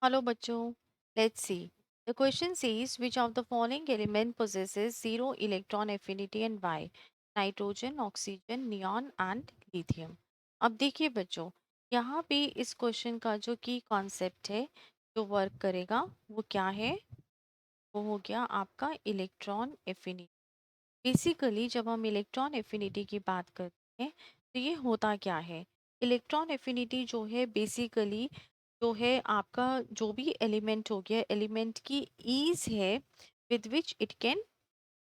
Hello, bachcho. Let's see. The question says which of the following element possesses zero electron affinity and why? Nitrogen, oxygen, neon and lithium. अब देखिए बच्चों, यहाँ पे इस question का जो की कॉन्सेप्ट है जो वर्क करेगा वो क्या है? वो हो गया आपका इलेक्ट्रॉन एफिनिटी। बेसिकली जब हम इलेक्ट्रॉन एफिनिटी की बात करते हैं तो ये होता क्या है? इलेक्ट्रॉन एफिनिटी जो है बेसिकली जो है आपका जो भी एलिमेंट हो गया एलिमेंट की ईज है with which it can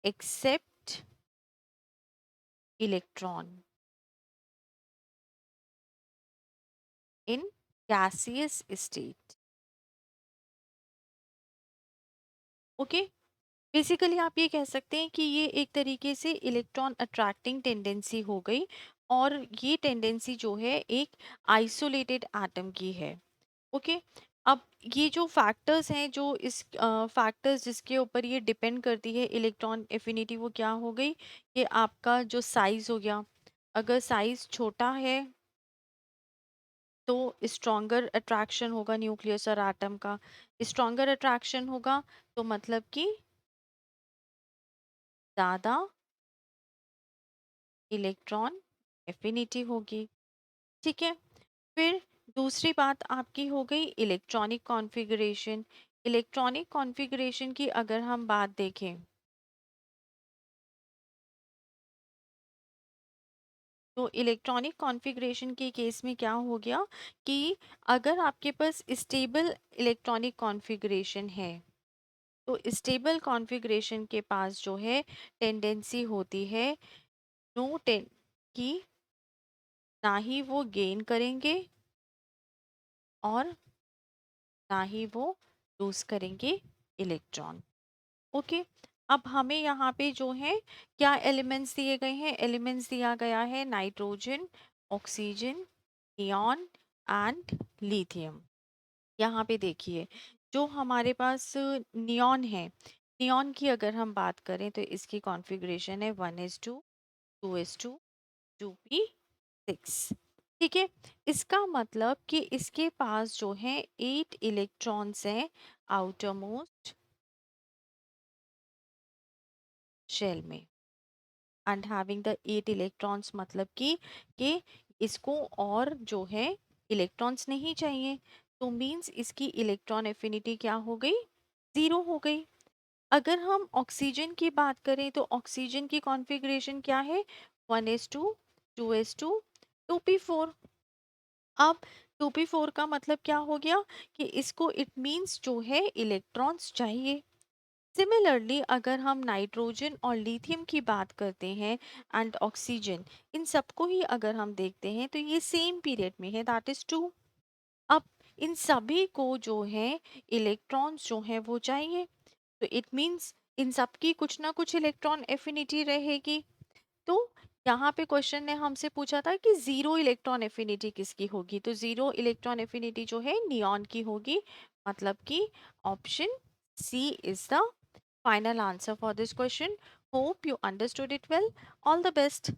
accept electron in gaseous state. Okay, basically आप ये कह सकते हैं कि ये एक तरीके से इलेक्ट्रॉन अट्रैक्टिंग टेंडेंसी हो गई और ये टेंडेंसी जो है एक आइसोलेटेड एटम की है। ओके, अब ये जो फैक्टर्स हैं जो इस फैक्टर्स जिसके ऊपर ये डिपेंड करती है इलेक्ट्रॉन एफिनिटी वो क्या हो गई? ये आपका जो साइज हो गया, अगर साइज छोटा है तो स्ट्रॉन्गर अट्रैक्शन होगा न्यूक्लियस और एटम का। स्ट्रॉन्गर अट्रैक्शन होगा तो मतलब कि ज़्यादा इलेक्ट्रॉन एफिनिटी होगी। ठीक है, फिर दूसरी बात आपकी हो गई इलेक्ट्रॉनिक कॉन्फ़िगरेशन। इलेक्ट्रॉनिक कॉन्फ़िगरेशन की अगर हम बात देखें तो इलेक्ट्रॉनिक कॉन्फ़िगरेशन के केस में क्या हो गया कि अगर आपके पास स्टेबल इलेक्ट्रॉनिक कॉन्फ़िगरेशन है तो स्टेबल कॉन्फ़िगरेशन के पास जो है टेंडेंसी होती है नो टेन कि ना ही वो गेन करेंगे और ना ही वो लूज करेंगे इलेक्ट्रॉन। ओके, अब हमें यहाँ पे जो है क्या एलिमेंट्स दिए गए हैं? एलिमेंट्स दिया गया है nitrogen, oxygen, neon and lithium. यहाँ पे देखिए जो हमारे पास नियॉन है, नियॉन की अगर हम बात करें तो इसकी कॉन्फ़िगरेशन है 1s2 2s2 2p6। ठीक है, इसका मतलब कि इसके पास जो है 8 इलेक्ट्रॉन्स हैं आउटर मोस्ट शेल में एंड हैविंग द 8 इलेक्ट्रॉन्स मतलब कि इसको और जो है इलेक्ट्रॉन्स नहीं चाहिए, तो मींस इसकी इलेक्ट्रॉन एफिनिटी क्या हो गई? जीरो हो गई। अगर हम ऑक्सीजन की बात करें तो ऑक्सीजन की कॉन्फ़िगरेशन क्या है? 1s2 2s2 2p4। अब 2p4 का मतलब क्या हो गया कि इसको इट मींस जो है इलेक्ट्रॉन्स चाहिए। सिमिलरली अगर हम नाइट्रोजन और लिथियम की बात करते हैं एंड ऑक्सीजन, इन सबको ही अगर हम देखते हैं तो ये सेम पीरियड में है, दैट इज 2। अब इन सभी को जो है इलेक्ट्रॉन्स जो है वो चाहिए, तो इट मींस इन सब की कुछ ना कुछ इलेक्ट्रॉन एफिनिटी रहेगी। तो यहाँ पे क्वेश्चन ने हमसे पूछा था कि जीरो इलेक्ट्रॉन एफिनिटी किसकी होगी, तो जीरो इलेक्ट्रॉन एफिनिटी जो है नियॉन की होगी। मतलब कि option C is the final answer for this question. Hope you understood it well. All the best.